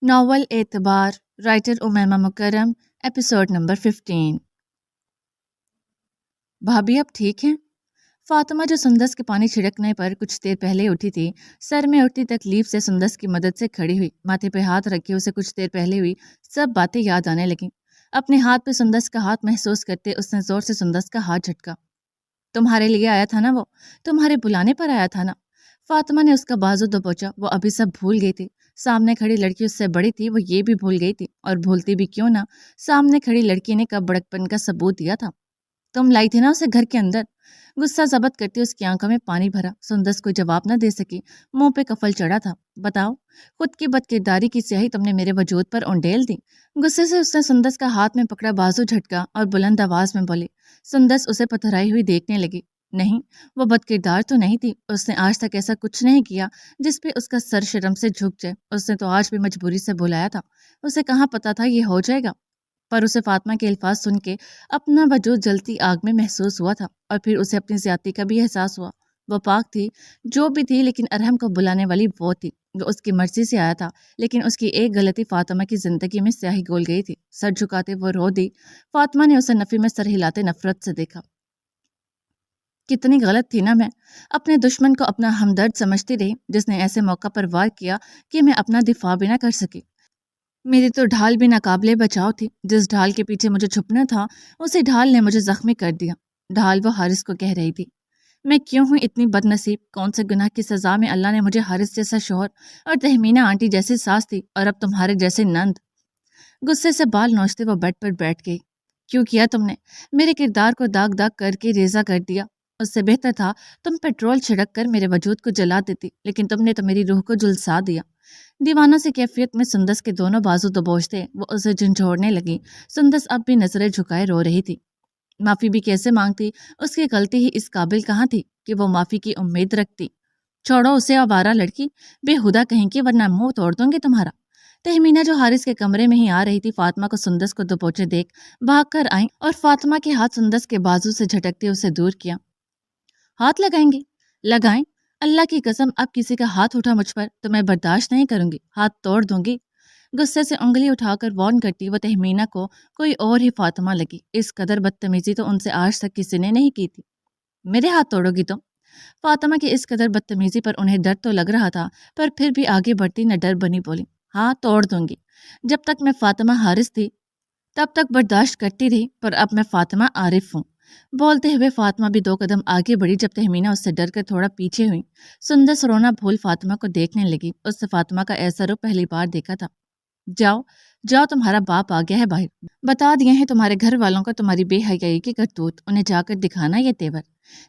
Novel اعتبار writer Umaima مکرم episode number 15۔ بھابھی اب ٹھیک ہیں؟ فاطمہ جو سندس کے پانی چھڑکنے پر کچھ دیر پہلے اٹھی تھی، سر میں اٹھتی تکلیف سے سندس کی مدد سے کھڑی ہوئی، ماتھے پہ ہاتھ رکھے اسے کچھ دیر پہلے ہوئی سب باتیں یاد آنے لگیں۔ اپنے ہاتھ پہ سندس کا ہاتھ محسوس کرتے اس نے زور سے سندس کا ہاتھ جھٹکا۔ تمہارے لیے آیا تھا نا، وہ تمہارے بلانے پر آیا تھا نا۔ فاطمہ نے اس کا بازو دبوچا، وہ ابھی سب بھول گئی تھی۔ سامنے کھڑی لڑکی اس سے بڑی تھی، وہ یہ بھی بھول گئی تھی، اور بھولتی بھی کیوں نہ، سامنے کھڑی لڑکی نے کب بڑکپن کا ثبوت دیا تھا۔ تم لائی تھی نا اسے گھر کے اندر۔ غصہ ضبط کرتی اس کی آنکھوں میں پانی بھرا۔ سندس کو جواب نہ دے سکی، منہ پہ کفل چڑھا تھا۔ بتاؤ، خود کی بد کرداری کی سیاہی تم نے میرے وجود پر انڈیل دی۔ غصے سے اس نے سندس کا ہاتھ میں پکڑا بازو جھٹکا اور بلند آواز میں بولی۔ سندس اسے پتھرائی ہوئی دیکھنے لگی۔ نہیں، وہ بد کردار تو نہیں تھی، اس نے آج تک ایسا کچھ نہیں کیا جس پہ اس کا سر شرم سے جھک جائے۔ اس نے تو آج بھی مجبوری سے بلایا تھا، اسے کہاں پتا تھا یہ ہو جائے گا، پر اسے فاطمہ کے الفاظ سن کے اپنا وجود جلتی آگ میں محسوس ہوا تھا، اور پھر اسے اپنی زیادتی کا بھی احساس ہوا۔ وہ پاک تھی جو بھی تھی، لیکن ارحم کو بلانے والی وہ تھی۔ وہ اس کی مرضی سے آیا تھا، لیکن اس کی ایک غلطی فاطمہ کی زندگی میں سیاہی گول گئی تھی۔ سر جھکاتے وہ رو دی۔ فاطمہ نے اسے نفی میں سر ہلاتے نفرت سے دیکھا۔ کتنی غلط تھی نا میں، اپنے دشمن کو اپنا ہمدرد سمجھتی رہی، جس نے ایسے موقع پر وار کیا کہ میں اپنا دفاع بھی نہ کر سکی۔ میری تو ڈھال بھی ناقابل بچاؤ تھی، جس ڈھال کے پیچھے مجھے چھپنا تھا اسی ڈھال نے مجھے زخمی کر دیا۔ ڈھال وہ حارث کو کہہ رہی تھی۔ میں کیوں ہوں اتنی بد نصیب؟ کون سے گناہ کی سزا میں اللہ نے مجھے حارث جیسا شوہر اور تہمینہ آنٹی جیسی ساس دی، اور اب تمہارے جیسے نند۔ غصے سے بال نوچتے وہ بیڈ پر بیٹھ گئی۔ کیوں کیا تم نے؟ میرے کردار کو داغ داغ کر کے ریزہ کر دیا۔ اس سے بہتر تھا تم پیٹرول چھڑک کر میرے وجود کو جلا دیتی، لیکن تم نے تو میری روح کو جھلسا دیا۔ دیوانوں سے کیفیت میں سندس کے دونوں بازو دبوچتے وہ اسے جھنجھوڑنے لگی۔ سندس اب بھی نظریں جھکائے رو رہی تھی۔ معافی بھی کیسے مانگتی؟ اس کی غلطی ہی اس قابل کہاں تھی کہ وہ معافی کی امید رکھتی؟ چھوڑو اسے آوارہ لڑکی، بے ہدا کہیں کی، ورنہ منہ توڑ دوں گی تمہارا۔ تہمینہ جو حارث کے کمرے میں ہی آ رہی تھی، فاطمہ کو سندس کو دبوچے دیکھ بھاگ کر آئیں اور فاطمہ کے ہاتھ سندس کے بازو سے جھٹکتے اسے دور کیا۔ ہاتھ لگائیں گی؟ لگائیں، اللہ کی قسم اب کسی کا ہاتھ اٹھا مجھ پر تو میں برداشت نہیں کروں گی، ہاتھ توڑ دوں گی۔ غصے سے انگلی اٹھا کر وارن کرتی وہ تہمینہ کو کوئی اور ہی فاطمہ لگی۔ اس قدر بدتمیزی تو ان سے آج تک کسی نے نہیں کی تھی۔ میرے ہاتھ توڑو گی تم؟ فاطمہ کی اس قدر بدتمیزی پر انہیں درد تو لگ رہا تھا، پر پھر بھی آگے بڑھتی نہ ڈر بنی بولی۔ ہاں توڑ دوں گی۔ جب تک میں فاطمہ حارث تھی تب تک برداشت کرتی رہی، پر اب میں فاطمہ عارف ہوں۔ بولتے ہوئے فاطمہ بھی 2 قدم آگے بڑھی۔ جب تہمینہ اس سے ڈر کر تھوڑا پیچھے ہوئی، سندس رونا بھول فاطمہ کو دیکھنے لگی۔ اس سے فاطمہ کا ایسا رخ پہلی بار دیکھا تھا۔ جاؤ جاؤ، تمہارا باپ آ گیا ہے باہر، بتا دیے ہیں تمہارے گھر والوں کو تمہاری بے حیائی کی کرتوت، انہیں جا کر دکھانا یہ تیور۔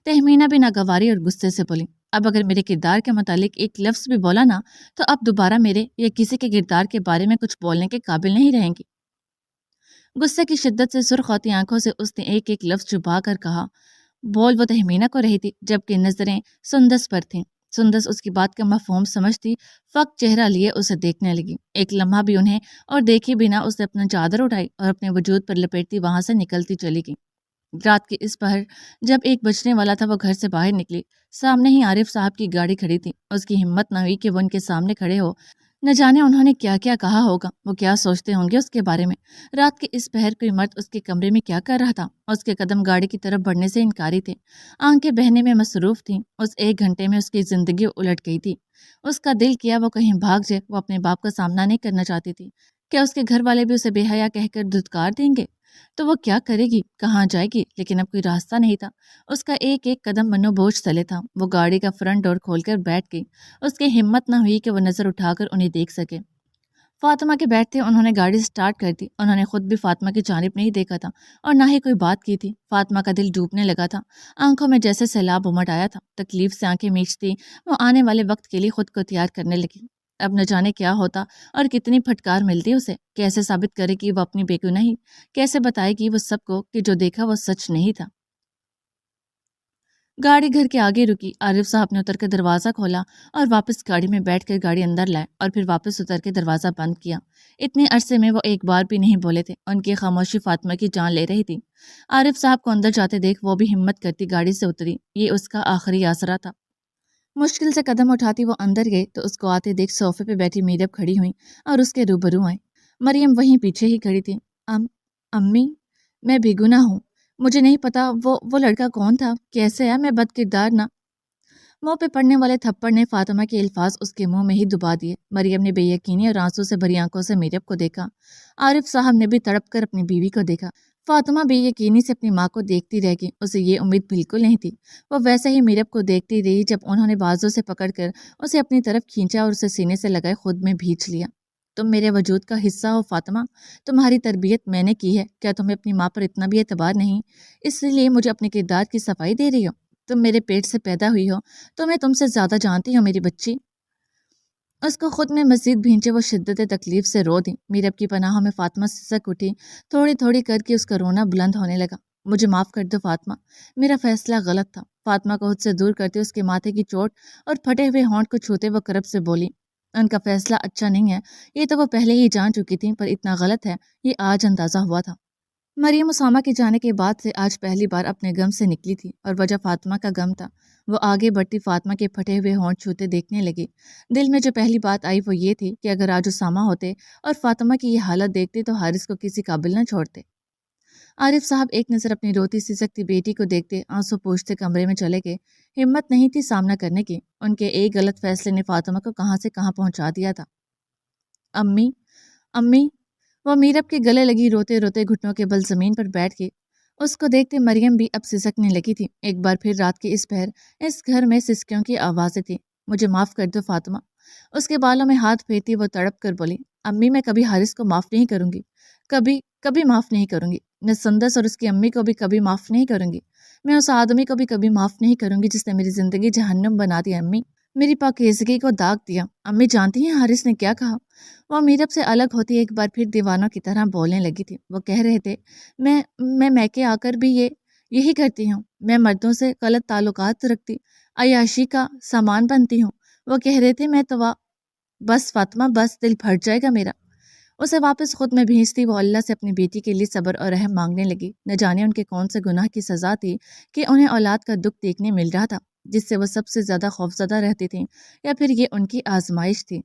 تہمینہ بھی ناگواری اور غصے سے بولی۔ اب اگر میرے کردار کے متعلق ایک لفظ بھی بولا نا، تو اب دوبارہ میرے یا کسی کے کردار کے بارے میں کچھ بولنے کے قابل نہیں رہیں گی۔ غصے کی شدت سے سرخ ہوتی آنکھوں سے اس نے ایک ایک لفظ چھپا کر کہا۔ بول وہ تہمینہ کو رہی تھی، جبکہ نظریں سندس پر تھیں۔ سندس اس کی بات کا مفہوم سمجھتی فقط چہرہ لیے اسے دیکھنے لگی۔ ایک لمحہ بھی انہیں اور دیکھی بنا اس نے اپنا چادر اٹھائی اور اپنے وجود پر لپیٹتی وہاں سے نکلتی چلی گئی۔ رات کے اس پہر جب 1 بجنے والا تھا، وہ گھر سے باہر نکلی۔ سامنے ہی عارف صاحب کی گاڑی کھڑی تھی۔ اس کی ہمت نہ ہوئی کہ وہ ان کے سامنے کھڑے ہو۔ نہ جانے انہوں نے کیا کیا کہا ہوگا، وہ کیا سوچتے ہوں گے اس کے بارے میں۔ رات کے اس پہر کوئی مرد اس کے کمرے میں کیا کر رہا تھا؟ اس کے قدم گاڑی کی طرف بڑھنے سے انکاری تھے، آنکھیں بہنے میں مصروف تھیں۔ اس 1 گھنٹے میں اس کی زندگی الٹ گئی تھی۔ اس کا دل کیا وہ کہیں بھاگ جائے۔ وہ اپنے باپ کا سامنا نہیں کرنا چاہتی تھی۔ کیا اس کے گھر والے بھی اسے بے حیا کہہ کر دھتکار دیں گے؟ تو وہ کیا کرے گی، کہاں جائے گی؟ لیکن اب کوئی راستہ نہیں تھا۔ اس کا ایک ایک قدم منو بوجھ تلے تھا۔ وہ گاڑی کا فرنٹ ڈور کھول کر بیٹھ گئی۔ اس کی ہمت نہ ہوئی کہ وہ نظر اٹھا کر انہیں دیکھ سکے۔ فاطمہ کے بیٹھتے انہوں نے گاڑی سٹارٹ کر دی۔ انہوں نے خود بھی فاطمہ کی جانب نہیں دیکھا تھا اور نہ ہی کوئی بات کی تھی۔ فاطمہ کا دل ڈوبنے لگا تھا، آنکھوں میں جیسے سیلاب امٹ آیا تھا۔ تکلیف سے آنکھیں میچتی وہ آنے والے وقت کے لیے خود کو تیار کرنے لگی۔ اب نہ جانے کیا ہوتا اور کتنی پھٹکار ملتی اسے۔ کیسے ثابت کرے گی وہ اپنی بے گناہی؟ کیسے بتائے گی وہ سب کو کہ جو دیکھا وہ سچ نہیں تھا؟ گاڑی گھر کے آگے رکی۔ عارف صاحب نے اتر کے دروازہ کھولا اور واپس گاڑی میں بیٹھ کر گاڑی اندر لائے اور پھر واپس اتر کے دروازہ بند کیا۔ اتنے عرصے میں وہ ایک بار بھی نہیں بولے تھے۔ ان کی خاموشی فاطمہ کی جان لے رہی تھی۔ عارف صاحب کو اندر جاتے دیکھ وہ بھی ہمت کرتی گاڑی سے اتری۔ یہ اس کا آخری آسرا تھا۔ مشکل سے قدم اٹھاتی وہ اندر گئی تو اس کو آتے دیکھ صوفے پہ بیٹھی میرب کھڑی ہوئی اور اس کے روبرو آئیں۔ مریم وہیں پیچھے ہی کھڑی تھی۔ ام امی، میں بے گناہ ہوں، مجھے نہیں پتا وہ لڑکا کون تھا، کیسے ہے، میں بد کردار نہ۔ منہ پہ پڑنے والے تھپڑ نے فاطمہ کے الفاظ اس کے منہ میں ہی دبا دیے۔ مریم نے بے یقینی اور آنسو سے بھری آنکھوں سے میرب کو دیکھا۔ عارف صاحب نے بھی تڑپ کر اپنی بیوی کو دیکھا۔ فاطمہ بے یقینی سے اپنی ماں کو دیکھتی رہ گئی، اسے یہ امید بالکل نہیں تھی۔ وہ ویسے ہی میرب کو دیکھتی رہی جب انہوں نے بازو سے پکڑ کر اسے اپنی طرف کھینچا اور اسے سینے سے لگائے خود میں بھینچ لیا۔ تم میرے وجود کا حصہ ہو فاطمہ، تمہاری تربیت میں نے کی ہے، کیا تمہیں اپنی ماں پر اتنا بھی اعتبار نہیں؟ اس لیے مجھے اپنے کردار کی صفائی دے رہی ہو؟ تم میرے پیٹ سے پیدا ہوئی ہو تو میں تم سے زیادہ جانتی ہوں میری بچی۔ اس کو خود میں مزید بھینچے وہ شدت تکلیف سے رو دی۔ میرب کی پناہوں میں فاطمہ سسک اٹھی، تھوڑی تھوڑی کر کے اس کا رونا بلند ہونے لگا۔ مجھے معاف کر دو فاطمہ، میرا فیصلہ غلط تھا۔ فاطمہ کو خود سے دور کرتے اس کے ماتھے کی چوٹ اور پھٹے ہوئے ہونٹ کو چھوتے وہ کرب سے بولی، ان کا فیصلہ اچھا نہیں ہے، یہ تو وہ پہلے ہی جان چکی تھی، پر اتنا غلط ہے یہ آج اندازہ ہوا تھا۔ مریم اسامہ کے جانے کے بعد سے آج پہلی بار اپنے غم سے نکلی تھی اور وجہ فاطمہ کا غم تھا۔ وہ آگے بڑھتی فاطمہ کے پھٹے ہوئے ہونٹ چھوتے دیکھنے لگی۔ دل میں جو پہلی بات آئی وہ یہ تھی کہ اگر آج اسامہ ہوتے اور فاطمہ کی یہ حالت دیکھتے تو حارث کو کسی قابل نہ چھوڑتے۔ عارف صاحب ایک نظر اپنی روتی سسکتی بیٹی کو دیکھتے آنسو پوچھتے کمرے میں چلے گئے۔ ہمت نہیں تھی سامنا کرنے کی، ان کے ایک غلط فیصلے نے فاطمہ کو کہاں سے کہاں پہنچا دیا تھا۔ امی، امی، وہ میرب کے گلے لگی روتے روتے گھٹنوں کے بل زمین پر بیٹھ گئی۔ اس کو دیکھتے مریم بھی اب سسکنے لگی تھی۔ ایک بار پھر رات کے اس پہر اس گھر میں سسکیوں کی آوازیں تھیں۔ مجھے معاف کر دو فاطمہ۔ اس کے بالوں میں ہاتھ پھیرتی وہ تڑپ کر بولی، امی میں کبھی حارث کو معاف نہیں کروں گی، کبھی کبھی معاف نہیں کروں گی۔ میں سندس اور اس کی امی کو بھی کبھی معاف نہیں کروں گی۔ میں اس آدمی کو بھی کبھی معاف نہیں کروں گی جس نے میری زندگی جہنم بنا دی۔ امی، میری پاکیزگی کو داغ دیا۔ امی جانتی ہیں حارث نے کیا کہا؟ وہ میرب سے الگ ہوتی ایک بار پھر دیوانوں کی طرح بولنے لگی تھی۔ وہ کہہ رہے تھے، میں میکے آ کر بھی یہی کرتی ہوں، میں مردوں سے غلط تعلقات رکھتی، عیاشی کا سامان بنتی ہوں۔ وہ کہہ رہے تھے میں تو بس فاطمہ بس، دل پھٹ جائے گا میرا۔ اسے واپس خود میں بھیجتی وہ اللہ سے اپنی بیٹی کے لیے صبر اور رحم مانگنے لگی۔ نہ جانے ان کے کون سے گناہ کی سزا تھی کہ انہیں اولاد کا دکھ دیکھنے مل رہا تھا جس سے وہ سب سے زیادہ خوفزدہ رہتی تھیں، یا پھر یہ ان کی آزمائش تھی۔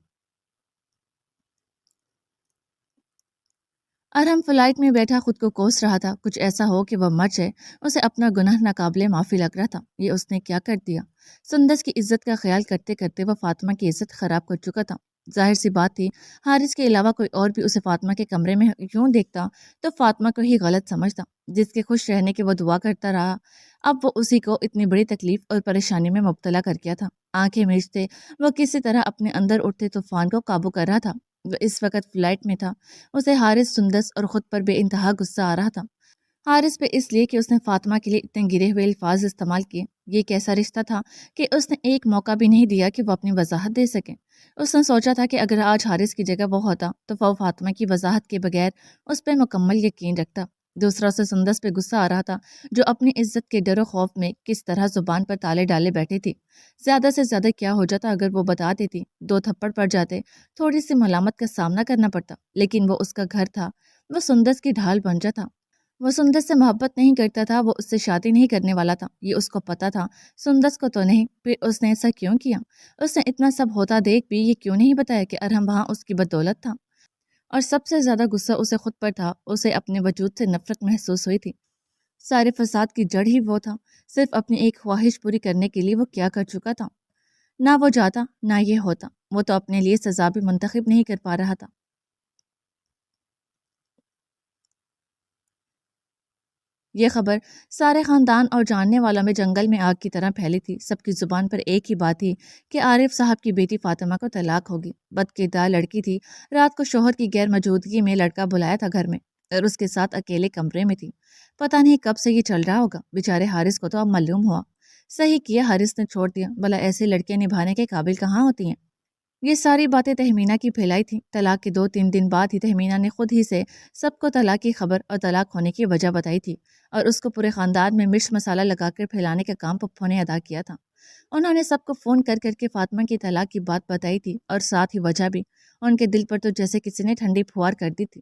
ارحم فلائٹ میں بیٹھا خود کو کوس رہا تھا، کچھ ایسا ہو کہ وہ مر جائے، اسے اپنا گناہ ناقابل معافی لگ رہا تھا۔ یہ اس نے کیا کر دیا؟ سندس کی عزت کا خیال کرتے کرتے وہ فاطمہ کی عزت خراب کر چکا تھا۔ ظاہر سی بات تھی، حارث کے علاوہ کوئی اور بھی اسے فاطمہ کے کمرے میں یوں دیکھتا تو فاطمہ کو ہی غلط سمجھتا، جس کے خوش رہنے کی وہ دعا کرتا رہا۔ اب وہ اسی کو اتنی بڑی تکلیف اور پریشانی میں مبتلا کر گیا تھا۔ آنکھیں میچتے وہ کسی طرح اپنے اندر اٹھتے طوفان کو قابو کر رہا تھا۔ وہ اس وقت فلائٹ میں تھا۔ اسے حارث، سندس اور خود پر بے انتہا غصہ آ رہا تھا۔ حارث پہ اس لیے کہ اس نے فاطمہ کے لیے اتنے گرے ہوئے الفاظ استعمال کیے۔ یہ کیسا رشتہ تھا کہ اس نے ایک موقع بھی نہیں دیا کہ وہ اپنی وضاحت دے سکے۔ اس نے سوچا تھا کہ اگر آج حارث کی جگہ وہ ہوتا تو وہ فاطمہ کی وضاحت کے بغیر اس پہ مکمل یقین رکھتا۔ دوسرا، اسے سندس پہ غصہ آ رہا تھا جو اپنی عزت کے ڈر و خوف میں کس طرح زبان پر تالے ڈالے بیٹھی تھی۔ زیادہ سے زیادہ کیا ہو جاتا اگر وہ بتا دیتی، 2 تھپڑ پڑ جاتے، تھوڑی سی ملامت کا سامنا کرنا پڑتا، لیکن وہ اس کا گھر تھا، وہ سندس کی ڈھال بن جا تھا۔ وہ سندس سے محبت نہیں کرتا تھا، وہ اس سے شادی نہیں کرنے والا تھا، یہ اس کو پتا تھا۔ سندس کو تو نہیں، پھر اس نے ایسا کیوں کیا؟ اس نے اتنا سب ہوتا دیکھ بھی یہ کیوں نہیں بتایا کہ ارحم وہاں اس کی بدولت تھا؟ اور سب سے زیادہ غصہ اسے خود پر تھا۔ اسے اپنے وجود سے نفرت محسوس ہوئی تھی۔ سارے فساد کی جڑ ہی وہ تھا۔ صرف اپنی ایک خواہش پوری کرنے کے لیے وہ کیا کر چکا تھا؟ نہ وہ جاتا، نہ یہ ہوتا۔ وہ تو اپنے لیے سزا بھی منتخب نہیں کر پا رہا تھا۔ یہ خبر سارے خاندان اور جاننے والوں میں جنگل میں آگ کی طرح پھیلی تھی۔ سب کی زبان پر ایک ہی بات تھی کہ عارف صاحب کی بیٹی فاطمہ کو طلاق ہوگی۔ بد کردار لڑکی تھی، رات کو شوہر کی غیر موجودگی میں لڑکا بلایا تھا گھر میں اور اس کے ساتھ اکیلے کمرے میں تھی۔ پتہ نہیں کب سے یہ چل رہا ہوگا۔ بیچارے حارث کو تو اب معلوم ہوا۔ صحیح کیا حارث نے چھوڑ دیا، بھلا ایسی لڑکیاں نبھانے کے قابل کہاں ہوتی ہیں؟ یہ ساری باتیں تہمینہ کی پھیلائی تھیں۔ طلاق کے 2-3 دن بعد ہی تہمینہ نے خود ہی سے سب کو طلاق کی خبر اور طلاق ہونے کی وجہ بتائی تھی، اور اس کو پورے خاندان میں مرچ مسالہ لگا کر پھیلانے کا کام پپھو نے ادا کیا تھا۔ انہوں نے سب کو فون کر کر کے فاطمہ کی طلاق کی بات بتائی تھی اور ساتھ ہی وجہ بھی۔ ان کے دل پر تو جیسے کسی نے ٹھنڈی پھوار کر دی تھی۔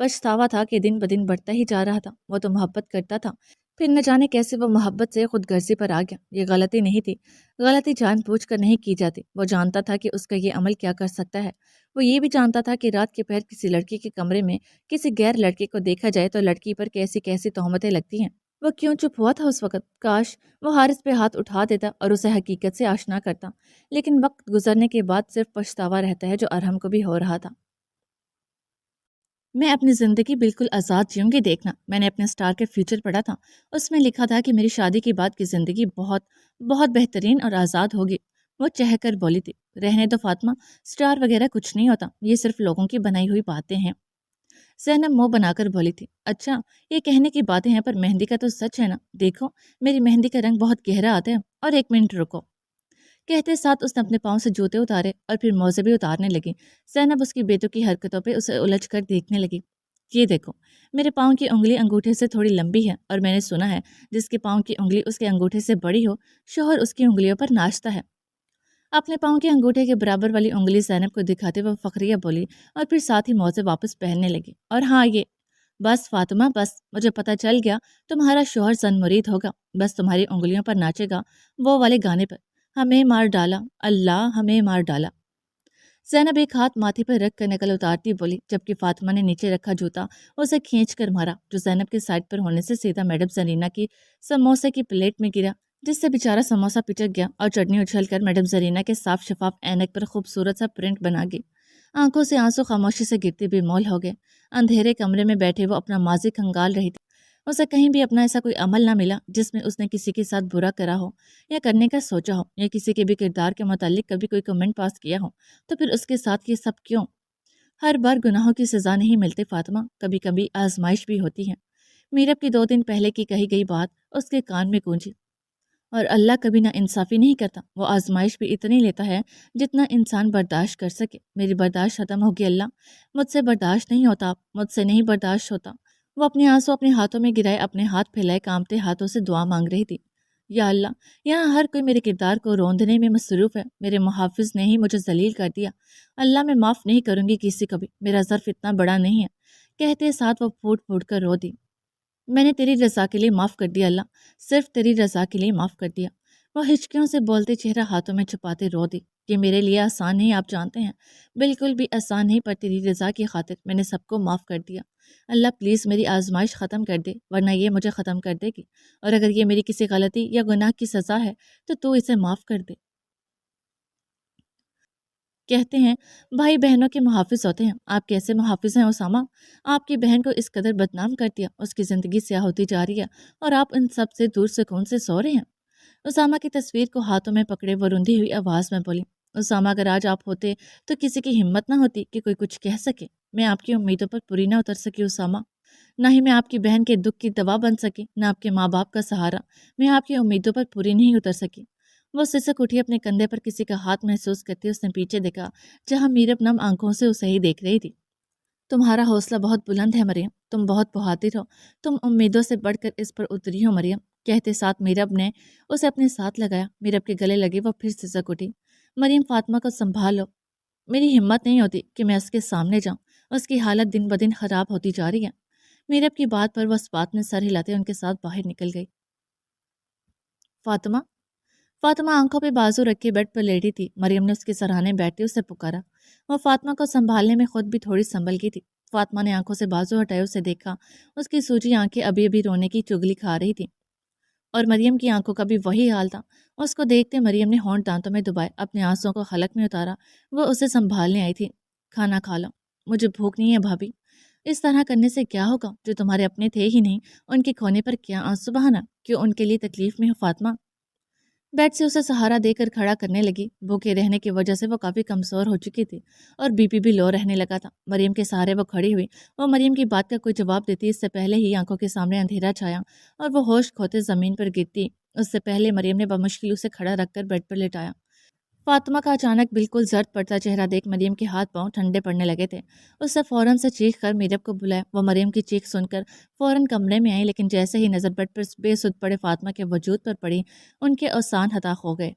پچھتاوا تھا کہ دن بدن بڑھتا ہی جا رہا تھا۔ وہ تو محبت کرتا تھا، پھر نہ جانے کیسے وہ محبت سے خود غرضی پر آ گیا۔ یہ غلطی نہیں تھی، غلطی جان بوجھ کر نہیں کی جاتی۔ وہ جانتا تھا کہ اس کا یہ عمل کیا کر سکتا ہے۔ وہ یہ بھی جانتا تھا کہ رات کے پہر کسی لڑکی کے کمرے میں کسی غیر لڑکے کو دیکھا جائے تو لڑکی پر کیسی کیسی تہمتیں لگتی ہیں۔ وہ کیوں چپ ہوا تھا اس وقت؟ کاش وہ حارث پہ ہاتھ اٹھا دیتا اور اسے حقیقت سے آشنا کرتا، لیکن وقت گزرنے کے بعد صرف پچھتاوا رہتا ہے، جو ارحم کو بھی ہو رہا تھا۔ میں اپنی زندگی بالکل آزاد جیوں گی، دیکھنا۔ میں نے اپنے سٹار کے فیوچر پڑھا تھا، اس میں لکھا تھا کہ میری شادی کے بعد کی زندگی بہت بہت بہترین اور آزاد ہوگی۔ وہ چہ کر بولی تھی، رہنے دو فاطمہ، سٹار وغیرہ کچھ نہیں ہوتا، یہ صرف لوگوں کی بنائی ہوئی باتیں ہیں۔ زینب منہ بنا کر بولی تھی، اچھا یہ کہنے کی باتیں ہیں، پر مہندی کا تو سچ ہے نا؟ دیکھو میری مہندی کا رنگ بہت گہرا آتا ہے۔ اور ایک منٹ رکو، کہتے ساتھ اس نے اپنے پاؤں سے جوتے اتارے اور پھر موزے بھی اتارنے لگی۔ زینب اس کی بیتوکی حرکتوں پہ اسے الجھ کر دیکھنے لگی۔ یہ دیکھو، میرے پاؤں کی انگلی انگوٹھے سے تھوڑی لمبی ہے، اور میں نے سنا ہے جس کے پاؤں کی انگلی اس کے انگوٹھے سے بڑی ہو، شوہر اس کی انگلیوں پر ناچتا ہے۔ اپنے پاؤں کے انگوٹھے کے برابر والی انگلی زینب کو دکھاتے وہ فخریہ بولی، اور پھر ساتھ ہی موزے واپس پہننے لگی۔ اور ہاں یہ بس فاطمہ، بس مجھے پتہ چل گیا تمہارا شوہر زن مرید ہوگا، بس تمہاری انگلیوں پر ناچے گا، وہ والے گانے پر، ہمیں مار ڈالا اللہ ہمیں مار ڈالا۔ زینب ایک ہاتھ ماتھے پر رکھ کر نقل اتارتی بولی، جبکہ فاطمہ نے نیچے رکھا جوتا اسے کھینچ کر مارا، جو زینب کے سائڈ پر ہونے سے سیدھا میڈم زرینہ کی سموسے کی پلیٹ میں گرا، جس سے بیچارہ سموسہ پچک گیا اور چٹنی اچھل کر میڈم زرینہ کے صاف شفاف اینک پر خوبصورت سا پرنٹ بنا گئی۔ آنکھوں سے آنسو خاموشی سے گرتے بے مول ہو گئے۔ اندھیرے کمرے میں بیٹھے وہ اپنا ماضی کھنگال رہی تھی۔ اسے کہیں بھی اپنا ایسا کوئی عمل نہ ملا جس میں اس نے کسی کے ساتھ برا کرا ہو یا کرنے کا سوچا ہو، یا کسی کے بھی کردار کے متعلق کبھی کوئی کمنٹ پاس کیا ہو۔ تو پھر اس کے ساتھ یہ سب کیوں؟ ہر بار گناہوں کی سزا نہیں ملتی فاطمہ، کبھی کبھی آزمائش بھی ہوتی ہے۔ میرب کی 2 دن پہلے کی کہی گئی بات اس کے کان میں گونجی، اور اللہ کبھی نہ انصافی نہیں کرتا، وہ آزمائش بھی اتنی لیتا ہے جتنا انسان برداشت کر سکے۔ میری برداشت ختم ہوگی اللہ، مجھ سے برداشت نہیں ہوتا، مجھ سے نہیں برداشت ہوتا۔ وہ اپنے آنسو اپنے ہاتھوں میں گرائے اپنے ہاتھ پھیلائے کانپتے ہاتھوں سے دعا مانگ رہی تھی، یا اللہ، یہاں ہر کوئی میرے کردار کو روندنے میں مصروف ہے، میرے محافظ نے ہی مجھے ذلیل کر دیا، اللہ میں معاف نہیں کروں گی کسی کو بھی، میرا ظرف اتنا بڑا نہیں ہے۔ کہتے ساتھ وہ پھوٹ پھوٹ کر رو دی، میں نے تیری رضا کے لیے معاف کر دیا اللہ، صرف تیری رضا کے لیے معاف کر دیا۔ وہ ہچکیوں سے بولتے چہرہ ہاتھوں میں چھپاتے رو دی، یہ میرے لیے آسان نہیں، آپ جانتے ہیں، بالکل بھی آسان نہیں، پر تیری رضا کی خاطر میں نے سب کو معاف کر دیا۔ اللہ پلیز میری آزمائش ختم کر دے، ورنہ یہ مجھے ختم کر دے گی، اور اگر یہ میری کسی غلطی یا گناہ کی سزا ہے تو اسے معاف کر دے۔ کہتے ہیں بھائی بہنوں کے محافظ ہوتے ہیں، آپ کیسے محافظ ہیں اسامہ؟ آپ کی بہن کو اس قدر بدنام کر دیا، اس کی زندگی سیاہ ہوتی جا رہی ہے، اور آپ ان سب سے دور سکون سے سو رہے ہیں۔ اسامہ کی تصویر کو ہاتھوں میں پکڑے وہ رندی ہوئی آواز میں بولی، اسامہ اگر آج آپ ہوتے تو کسی کی ہمت نہ ہوتی کہ کوئی کچھ کہہ سکے، میں آپ کی امیدوں پر پوری نہ اتر سکی اسامہ، نہ ہی میں آپ کی بہن کے دکھ کی دوا بن سکی، نہ آپ کے ماں باپ کا سہارا، میں آپ کی امیدوں پر پوری نہیں اتر سکی۔ وہ سسک اٹھی، اپنے کندھے پر کسی کا ہاتھ محسوس کرتی اس نے پیچھے دیکھا، جہاں میرب نم آنکھوں سے اسے ہی دیکھ رہی تھی۔ تمہارا حوصلہ بہت بلند ہے مریم، تم بہت بہادر ہو، تم امیدوں سے بڑھ کر اس پر اتری ہو مریم۔ کہتے ساتھ میرب نے اسے اپنے ساتھ لگایا، میرب کے گلے لگی، وہ پھر سسک اٹھی، مریم فاطمہ کو سنبھالو، میری ہمت نہیں ہوتی کہ میں اس کے سامنے جاؤں، اس کی حالت دن بدن خراب ہوتی جا رہی ہے۔ میرب کی بات پر وہ اس بات میں سر ہلاتے ان کے ساتھ باہر نکل گئی۔ فاطمہ آنکھوں پہ بازو رکھ کے بیڈ پر لیٹی تھی، مریم نے اس کے سرہانے بیٹھتے اسے پکارا۔ وہ فاطمہ کو سنبھالنے میں خود بھی تھوڑی سنبھل گئی تھی۔ فاطمہ نے آنکھوں سے بازو ہٹائے اسے دیکھا، اس کی سوجی آنکھیں ابھی ابھی رونے کی چگلی کھا رہی تھی، اور مریم کی آنکھوں کا بھی وہی حال تھا۔ اس کو دیکھتے مریم نے ہونٹ دانتوں میں دبائے، اپنے آنسوں کو حلق میں اتارا، وہ اسے سنبھالنے آئی تھی۔ کھانا کھا لو، مجھے بھوک نہیں ہے بھابھی۔ اس طرح کرنے سے کیا ہوگا؟ جو تمہارے اپنے تھے ہی نہیں، ان کے کھونے پر کیا آنسو بہانا؟ کیوں ان کے لیے تکلیف میں ہو فاطمہ؟ بیڈ سے اسے سہارا دے کر کھڑا کرنے لگی، بھوکے رہنے کی وجہ سے وہ کافی کمزور ہو چکی تھی، اور بی پی بھی لو رہنے لگا تھا۔ مریم کے سہارے وہ کھڑی ہوئی، وہ مریم کی بات کا کوئی جواب دیتی اس سے پہلے ہی آنکھوں کے سامنے اندھیرا چھایا اور وہ ہوش کھوتے زمین پر گرتی، اس سے پہلے مریم نے بمشکل اسے کھڑا رکھ کر بیڈ پر لٹایا۔ فاطمہ کا اچانک بالکل زرد پڑتا چہرہ دیکھ مریم کے ہاتھ پاؤں ٹھنڈے پڑنے لگے تھے۔ اس نے فوراً سے چیخ کر میرب کو بلایا، وہ مریم کی چیخ سن کر فوراً کمرے میں آئی، لیکن جیسے ہی نظر بیڈ پر بے سدھ پڑے فاطمہ کے وجود پر پڑی، ان کے اوسان ہتاخ ہو گئے۔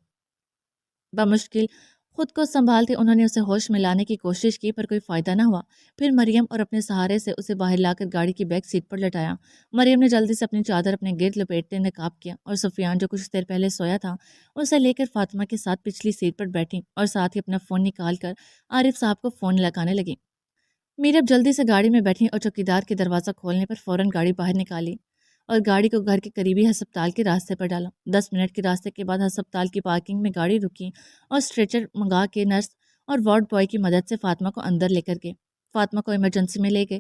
بمشکل خود کو سنبھالتے انہوں نے اسے ہوش میں لانے کی کوشش کی پر کوئی فائدہ نہ ہوا۔ پھر مریم اور اپنے سہارے سے اسے باہر لا کر گاڑی کی بیک سیٹ پر لٹایا۔ مریم نے جلدی سے اپنی چادر اپنے گرد لپیٹتے نقاب کیا اور سفیان جو کچھ دیر پہلے سویا تھا اسے لے کر فاطمہ کے ساتھ پچھلی سیٹ پر بیٹھی اور ساتھ ہی اپنا فون نکال کر عارف صاحب کو فون لگانے لگی۔ میرب جلدی سے گاڑی میں بیٹھی اور چوکیدار کے دروازہ کھولنے پر فوراً گاڑی باہر نکالی اور گاڑی کو گھر کے قریبی ہسپتال کے راستے پر ڈالا۔ 10 منٹ کے راستے کے بعد ہسپتال کی پارکنگ میں گاڑی رکی اور اسٹریچر منگا کے نرس اور وارڈ بوائے کی مدد سے فاطمہ کو اندر لے کر گئے۔ فاطمہ کو ایمرجنسی میں لے گئے۔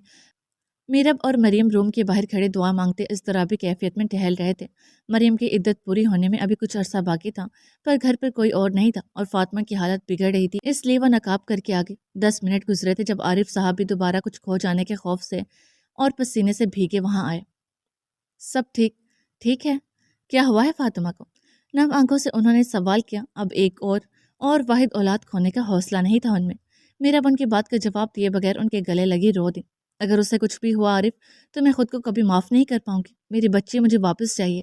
میرب اور مریم روم کے باہر کھڑے دعا مانگتے اضطرابی کیفیت میں ٹہل رہے تھے۔ مریم کی عدت پوری ہونے میں ابھی کچھ عرصہ باقی تھا پر گھر پر کوئی اور نہیں تھا اور فاطمہ کی حالت بگڑ رہی تھی، اس لیے وہ نقاب کر کے آگے۔ 10 منٹ گزرے تھے جب عارف صاحب بھی دوبارہ کچھ کھو جانے کے خوف سے اور پسینے سے بھیگے وہاں آئے۔ سب ٹھیک ہے؟ کیا ہوا ہے فاطمہ کو؟ نم آنکھوں سے انہوں نے سوال کیا۔ اب ایک اور واحد اولاد کھونے کا حوصلہ نہیں تھا ان میں۔ میرب ان کی بات کا جواب دیے بغیر ان کے گلے لگی رو دی۔ اگر اسے کچھ بھی ہوا عارف تو میں خود کو کبھی معاف نہیں کر پاؤں گی۔ میری بچی مجھے واپس چاہیے۔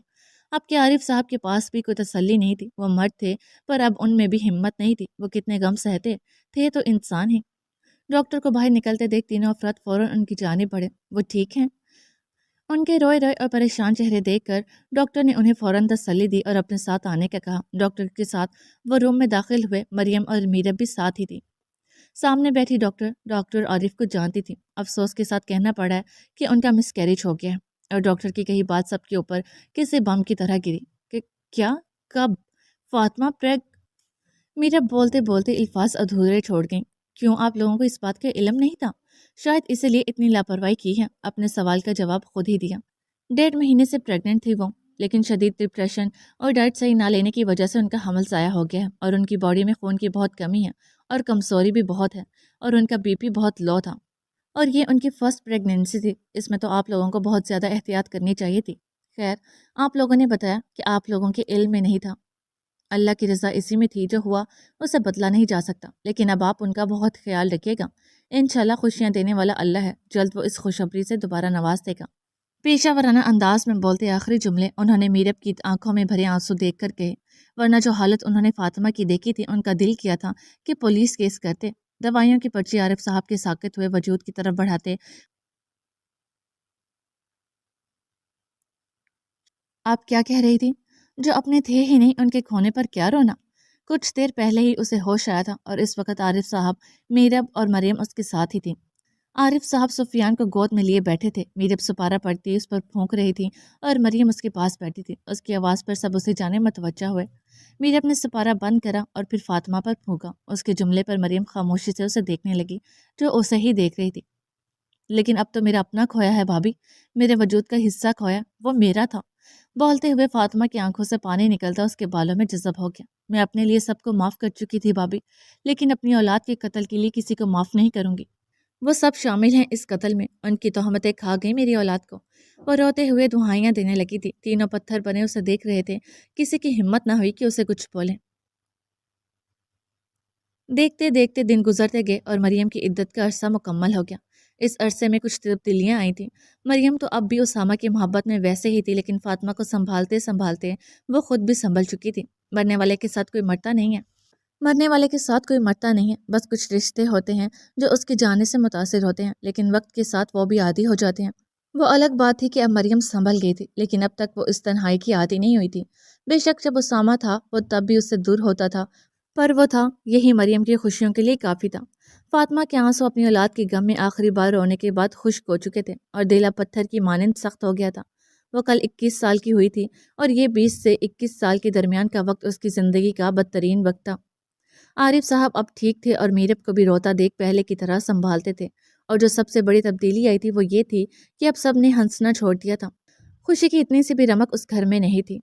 اب کے عارف صاحب کے پاس بھی کوئی تسلی نہیں تھی۔ وہ مرد تھے پر اب ان میں بھی ہمت نہیں تھی۔ وہ کتنے غم سہتے تھے تو انسان ہی۔ ڈاکٹر کو باہر نکلتے دیکھ تینوں افراد فوراً ان کی جانب بڑھے۔ وہ ٹھیک ہیں؟ ان کے روئے اور پریشان چہرے دیکھ کر ڈاکٹر نے انہیں فوراً تسلی دی اور اپنے ساتھ آنے کا کہا۔ ڈاکٹر کے ساتھ وہ روم میں داخل ہوئے۔ مریم اور میرب بھی ساتھ ہی تھی۔ سامنے بیٹھی ڈاکٹر عارف کو جانتی تھی۔ افسوس کے ساتھ کہنا پڑا ہے کہ ان کا مس کیریج ہو گیا ہے اور ڈاکٹر کی کہی بات سب کے اوپر کسی بم کی طرح گری کہ کیا؟ کب؟ فاطمہ میرب بولتے بولتے الفاظ ادھورے چھوڑ گئیں۔ کیوں آپ لوگوں کو اس بات کا علم نہیں تھا؟ شاید اسی لیے اتنی لاپرواہی کی ہے۔ اپنے سوال کا جواب خود ہی دیا۔ 1.5 مہینے سے پریگننٹ تھی وہ، لیکن شدید ڈپریشن اور ڈائٹ صحیح نہ لینے کی وجہ سے ان کا حمل ضائع ہو گیا ہے اور ان کی باڈی میں خون کی بہت کمی ہے اور کمزوری بھی بہت ہے اور ان کا بی پی بہت لو تھا اور یہ ان کی فرسٹ پریگننسی تھی۔ اس میں تو آپ لوگوں کو بہت زیادہ احتیاط کرنی چاہیے تھی۔ خیر، آپ لوگوں نے بتایا کہ آپ لوگوں کے علم میں نہیں تھا۔ اللہ کی رضا اسی میں تھی، جو ہوا اسے بدلا نہیں جا سکتا، لیکن اب آپ ان کا بہت خیال رکھیے گا۔ انشاءاللہ خوشیاں دینے والا اللہ ہے، جلد وہ اس خوشخبری سے دوبارہ نواز دے گا۔ پیشہ ورانہ انداز میں بولتے آخری جملے انہوں نے میرب کی آنکھوں میں بھرے آنسو دیکھ کر کہے، ورنہ جو حالت انہوں نے فاطمہ کی دیکھی تھی ان کا دل کیا تھا کہ پولیس کیس کرتے۔ دوائیوں کی پرچی عارف صاحب کے ساکت ہوئے وجود کی طرف بڑھاتے، آپ کیا کہہ رہی تھی؟ جو اپنے تھے ہی نہیں ان کے کھونے پر کیا رونا؟ کچھ دیر پہلے ہی اسے ہوش آیا تھا اور اس وقت عارف صاحب، میرب اور مریم اس کے ساتھ ہی تھی۔ عارف صاحب سفیان کو گود میں لیے بیٹھے تھے۔ میرب سپارہ پڑتی اس پر پھونک رہی تھی اور مریم اس کے پاس بیٹھی تھی۔ اس کی آواز پر سب اسے جانے متوجہ ہوئے۔ میرب نے سپارہ بند کرا اور پھر فاطمہ پر پھونکا۔ اس کے جملے پر مریم خاموشی سے اسے دیکھنے لگی جو اسے ہی دیکھ رہی تھی۔ لیکن اب تو میرا اپنا کھویا ہے بھابھی، میرے وجود کا حصہ کھویا، وہ میرا تھا۔ بولتے ہوئے فاطمہ کی آنکھوں سے پانی نکلتا اس کے بالوں میں جذب ہو گیا۔ میں اپنے لیے سب کو معاف کر چکی تھی بھابھی، لیکن اپنی اولاد کے قتل کے لیے کسی کو معاف نہیں کروں گی۔ وہ سب شامل ہیں اس قتل میں، ان کی تہمتیں کھا گئی میری اولاد کو۔ وہ روتے ہوئے دہائیاں دینے لگی تھی۔ تینوں پتھر بنے اسے دیکھ رہے تھے، کسی کی ہمت نہ ہوئی کہ اسے کچھ بولے۔ دیکھتے دیکھتے دن گزرتے گئے اور مریم کی عدت کا عرصہ مکمل ہو گیا۔ اس عرصے میں کچھ تبدیلیاں آئی تھیں۔ مریم تو اب بھی اسامہ کی محبت میں ویسے ہی تھی، لیکن فاطمہ کو سنبھالتے سنبھالتے وہ خود بھی سنبھل چکی تھی۔ مرنے والے کے ساتھ کوئی مرتا نہیں ہے، مرنے والے کے ساتھ کوئی مرتا نہیں ہے، بس کچھ رشتے ہوتے ہیں جو اس کے جانے سے متاثر ہوتے ہیں، لیکن وقت کے ساتھ وہ بھی عادی ہو جاتے ہیں۔ وہ الگ بات تھی کہ اب مریم سنبھل گئی تھی، لیکن اب تک وہ اس تنہائی کی عادی نہیں ہوئی تھی۔ بے شک جب اسامہ تھا وہ تب بھی اس سے دور ہوتا تھا، پر وہ تھا، یہی مریم کی خوشیوں کے لیے کافی تھا۔ فاطمہ کے آنسو اپنی اولاد کے غم میں آخری بار رونے کے بعد خشک ہو چکے تھے اور دل اب پتھر کی مانند سخت ہو گیا تھا۔ وہ کل 21 سال کی ہوئی تھی اور یہ 20 سے 21 سال کے درمیان کا وقت اس کی زندگی کا بدترین وقت تھا۔ عارف صاحب اب ٹھیک تھے اور میرب کو بھی روتا دیکھ پہلے کی طرح سنبھالتے تھے، اور جو سب سے بڑی تبدیلی آئی تھی وہ یہ تھی کہ اب سب نے ہنسنا چھوڑ دیا تھا۔ خوشی کی اتنی سی بھی رمق اس گھر میں نہیں تھی۔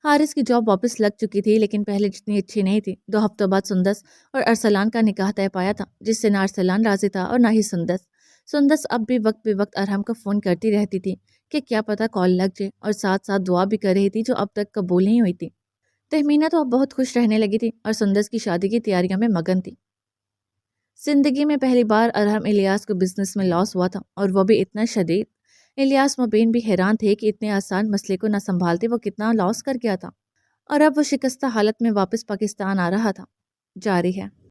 حارث کی جاب واپس لگ چکی تھی، لیکن پہلے جتنی اچھی نہیں تھی۔ 2 ہفتوں بعد سندس اور ارسلان کا نکاح طے پایا تھا، جس سے نہ ارسلان راضی تھا اور نہ ہی سندس۔ سندس اب بھی وقت بے وقت ارحم کو فون کرتی رہتی تھی کہ کیا پتہ کال لگ جائے، اور ساتھ ساتھ دعا بھی کر رہی تھی جو اب تک قبول نہیں ہوئی تھی۔ تہمینہ تو اب بہت خوش رہنے لگی تھی اور سندس کی شادی کی تیاریوں میں مگن تھی۔ زندگی میں پہلی بار ارحم الیاس کو بزنس میں لاس ہوا تھا، اور وہ بھی اتنا شدید۔ الیاس مبین بھی حیران تھے کہ اتنے آسان مسئلے کو نہ سنبھالتے وہ کتنا لاس کر گیا تھا، اور اب وہ شکستہ حالت میں واپس پاکستان آ رہا تھا۔ جاری ہے۔